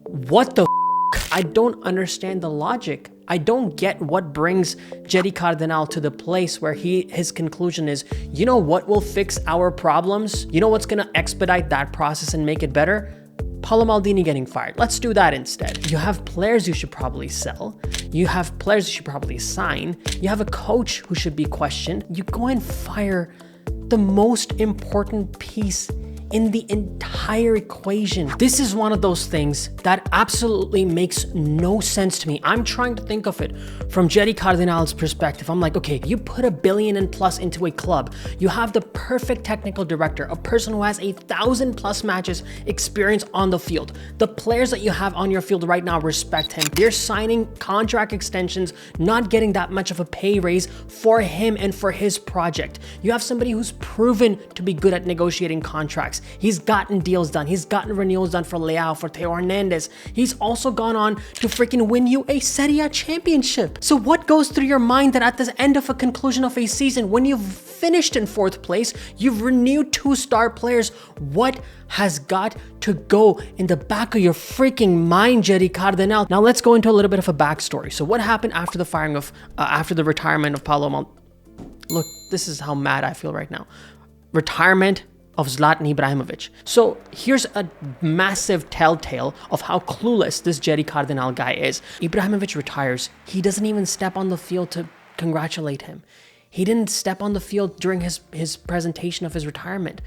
What the I don't understand the logic. I don't get what brings Gerry Cardinale to the place where his conclusion is, you know what will fix our problems? You know what's gonna expedite that process and make it better? Paolo Maldini getting fired. Let's do that instead. You have players you should probably sell. You have players you should probably sign. You have a coach who should be questioned. You go and fire the most important piece in the entire equation. This is one of those things that absolutely makes no sense to me. I'm trying to think of it from Gerry Cardinale's perspective. I'm like, okay, you put $1 billion and plus into a club. You have the perfect technical director, a person who has 1,000+ matches experience on the field. The players that you have on your field right now respect him. They're signing contract extensions, not getting that much of a pay raise for him and for his project. You have somebody who's proven to be good at negotiating contracts. He's gotten deals done. He's gotten renewals done for Leao, for Theo Hernandez. He's also gone on to freaking win you a Serie A championship. So what goes through your mind that at the end of a conclusion of a season, when you've finished in 4th place, you've renewed 2 star players? What has got to go in the back of your freaking mind, Gerry Cardinale? Now let's go into a little bit of a backstory. So what happened after the firing of, after the retirement of Paolo Maldini? Look, this is how mad I feel right now. Retirement of Zlatan Ibrahimovic. So here's a massive telltale of how clueless this Gerry Cardinale guy is. Ibrahimovic retires. He doesn't even step on the field to congratulate him. He didn't step on the field during his presentation of his retirement.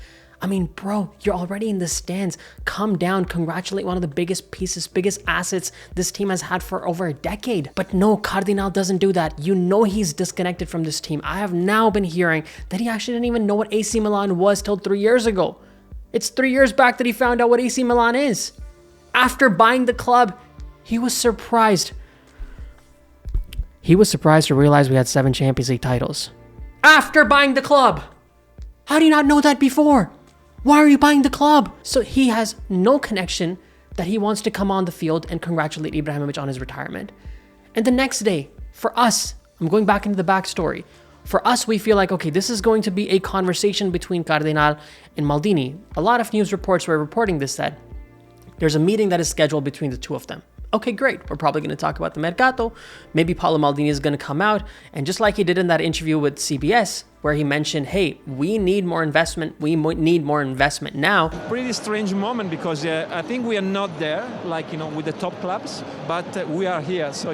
I mean, bro, you're already in the stands. Come down, congratulate one of the biggest pieces, biggest assets this team has had for over a decade. But no, Cardinale doesn't do that. You know he's disconnected from this team. I have now been hearing that he actually didn't even know what AC Milan was till 3 years ago. It's 3 years back that he found out what AC Milan is. After buying the club, he was surprised. He was surprised to realize we had 7 Champions League titles. After buying the club! How do you not know that before? Why are you buying the club? So he has no connection that he wants to come on the field and congratulate Ibrahimovic on his retirement. And the next day, for us, I'm going back into the backstory. For us, we feel like, okay, this is going to be a conversation between Cardinale and Maldini. A lot of news reports were reporting this, that there's a meeting that is scheduled between the two of them. Okay, great. We're probably going to talk about the Mercato. Maybe Paolo Maldini is going to come out. And just like he did in that interview with CBS, where he mentioned, hey, we need more investment. We need more investment now. Pretty strange moment because I think we are not there, like, with the top clubs, but we are here. So,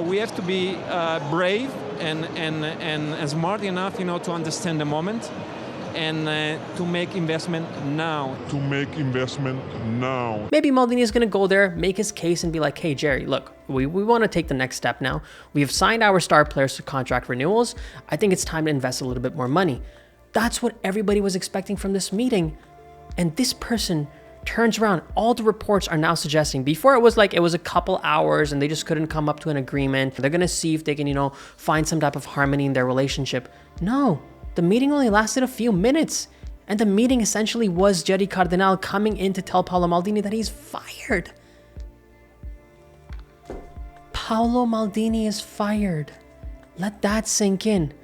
we have to be brave and smart enough, to understand the moment. And to make investment now. Maybe Maldini is going to go there, make his case and be like, hey, Gerry, look, we want to take the next step now. We have signed our star players to contract renewals. I think it's time to invest a little bit more money. That's what everybody was expecting from this meeting. And this person turns around. All the reports are now suggesting, before it was like it was a couple hours and they just couldn't come up to an agreement. They're going to see if they can, find some type of harmony in their relationship. No. The meeting only lasted a few minutes, and the meeting essentially was Gerry Cardinale coming in to tell Paolo Maldini that he's fired. Paolo Maldini is fired. Let that sink in.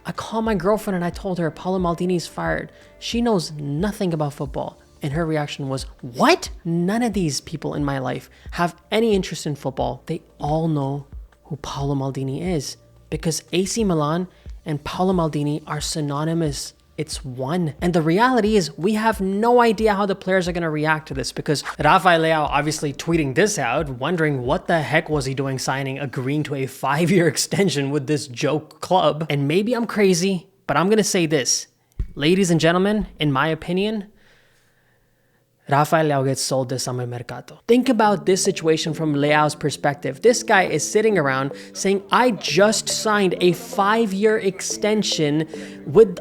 I called my girlfriend and I told her Paolo Maldini is fired. She knows nothing about football, and her reaction was, what? None of these people in my life have any interest in football. They all know who Paolo Maldini is, because AC Milan and Paolo Maldini are synonymous. It's one. And the reality is we have no idea how the players are going to react to this, because Rafael Leao obviously tweeting this out, wondering what the heck was he doing agreeing to a 5-year extension with this joke club. And maybe I'm crazy, but I'm going to say this. Ladies and gentlemen, in my opinion, Rafael Leao gets sold this summer mercato. Think about this situation from Leao's perspective. This guy is sitting around saying, I just signed a 5-year extension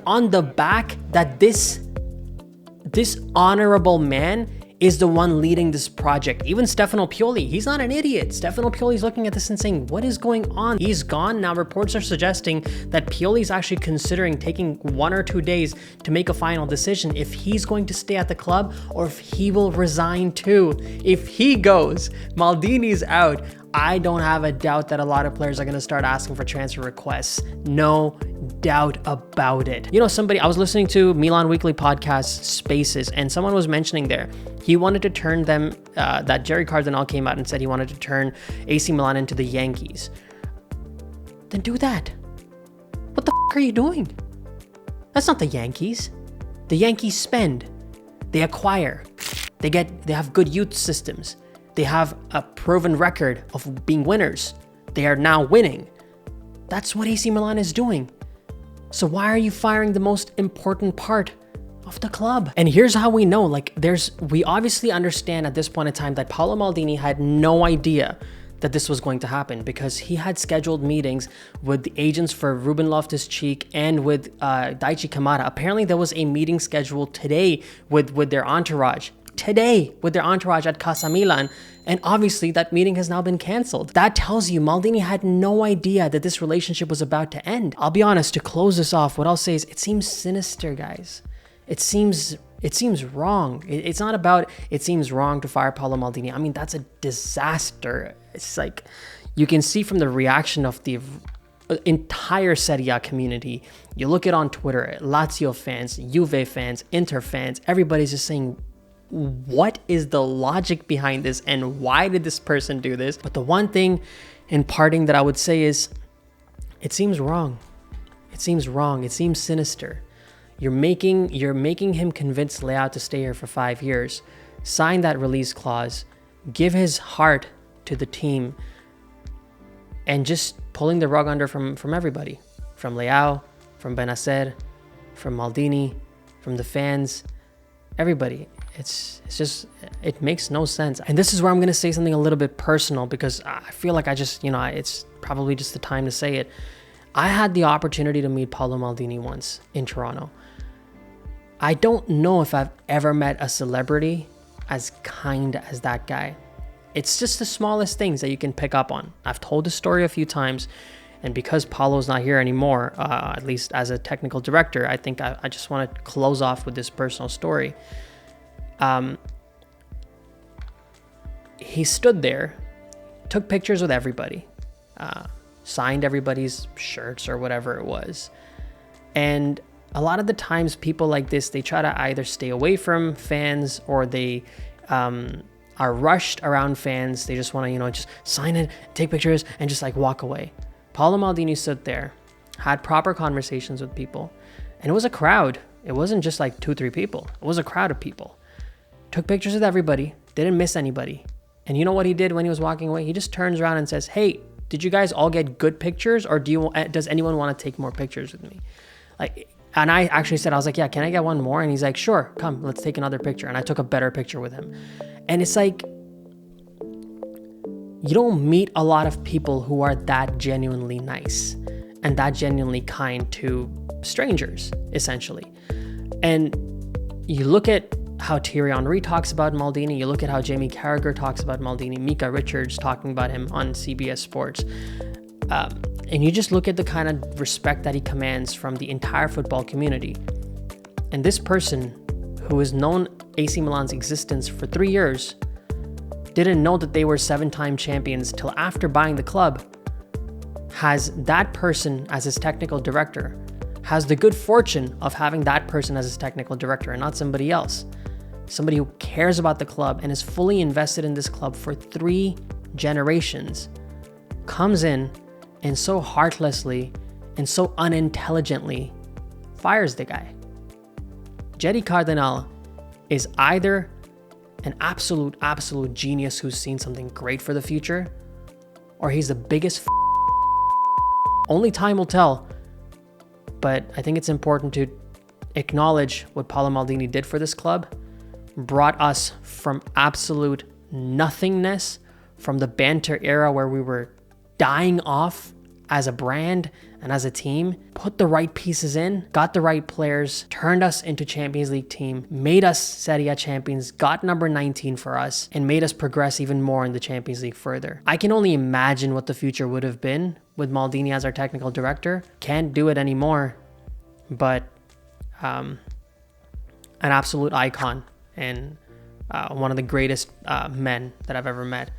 on the back that this honorable man is the one leading this project. Even Stefano Pioli, he's not an idiot. Stefano Pioli's looking at this and saying, what is going on? He's gone. Now reports are suggesting that Pioli's actually considering taking 1 or 2 days to make a final decision if he's going to stay at the club or if he will resign too. If he goes, Maldini's out. I don't have a doubt that a lot of players are going to start asking for transfer requests. No doubt about it. You know, I was listening to Milan Weekly podcast Spaces, and someone was mentioning there, he wanted to turn them, that Gerry Cardinale came out and said he wanted to turn AC Milan into the Yankees. Then do that. What the are you doing? That's not the Yankees. The Yankees spend, they acquire, they have good youth systems. They have a proven record of being winners. They are now winning. That's what AC Milan is doing. So why are you firing the most important part of the club? And here's how we know, we obviously understand at this point in time that Paolo Maldini had no idea that this was going to happen, because he had scheduled meetings with the agents for Ruben Loftus-Cheek and with Daichi Kamada. Apparently there was a meeting scheduled today with their entourage. At Casa Milan, and obviously that meeting has now been canceled. That tells you Maldini had no idea that this relationship was about to end. I'll be honest, to close this off, what I'll say is it seems sinister, guys. It seems wrong. It's not about it seems wrong to fire Paolo Maldini. I mean, that's a disaster. It's like you can see from the reaction of the entire Serie A community. You look at on Twitter, Lazio fans, Juve fans, Inter fans, everybody's just saying, what is the logic behind this and why did this person do this? But the one thing in parting that I would say is it seems wrong. It seems sinister. You're making him convince Leao to stay here for 5 years, sign that release clause, give his heart to the team, and just pulling the rug under from everybody, from Leao, from Benacer, from Maldini, from the fans, everybody. It makes no sense. And this is where I'm going to say something a little bit personal, because I feel like it's probably just the time to say it. I had the opportunity to meet Paolo Maldini once in Toronto. I don't know if I've ever met a celebrity as kind as that guy. It's just the smallest things that you can pick up on. I've told the story a few times, and because Paulo's not here anymore, at least as a technical director, I think I just want to close off with this personal story. He stood there, took pictures with everybody, signed everybody's shirts or whatever it was. And a lot of the times people like this, they try to either stay away from fans, or they are rushed around fans. They just want to, just sign it, take pictures, and just walk away. Paolo Maldini stood there, had proper conversations with people, and it was a crowd. It wasn't just 2-3 people. It was a crowd of people. Took pictures with everybody, didn't miss anybody. And you know what he did when he was walking away? He just turns around and says, "Hey, did you guys all get good pictures, or does anyone want to take more pictures with me?" And I actually said, I was like, "Yeah, can I get one more?" And he's like, "Sure, come, let's take another picture." And I took a better picture with him. And it's like, you don't meet a lot of people who are that genuinely nice and that genuinely kind to strangers, essentially. And you look at how Thierry Henry talks about Maldini, you look at how Jamie Carragher talks about Maldini, Mika Richards talking about him on CBS Sports, and you just look at the kind of respect that he commands from the entire football community. And this person, who has known AC Milan's existence for 3 years, didn't know that they were 7-time champions till after buying the club, has that person as his technical director, has the good fortune of having that person as his technical director and not somebody else. Somebody who cares about the club and is fully invested in this club for 3 generations, comes in and so heartlessly and so unintelligently fires the guy. Gerry Cardinale is either an absolute genius who's seen something great for the future, or he's the biggest Only time will tell. But I think it's important to acknowledge what Paolo Maldini did for this club. Brought us from absolute nothingness, from the banter era where we were dying off as a brand and as a team, put the right pieces in, got the right players, turned us into Champions League team, made us Serie A champions, got number 19 for us, and made us progress even more in the Champions League further. I can only imagine what the future would have been with Maldini as our technical director. Can't do it anymore, but an absolute icon and one of the greatest men that I've ever met.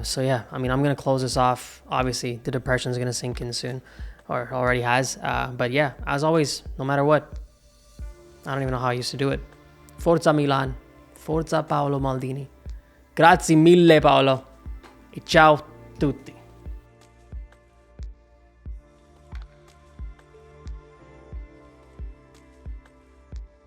So yeah, I mean, I'm gonna close this off. Obviously, the depression is gonna sink in soon, or already has. But yeah, as always, no matter what, I don't even know how I used to do it. Forza Milan, Forza Paolo Maldini. Grazie mille Paolo, e ciao tutti.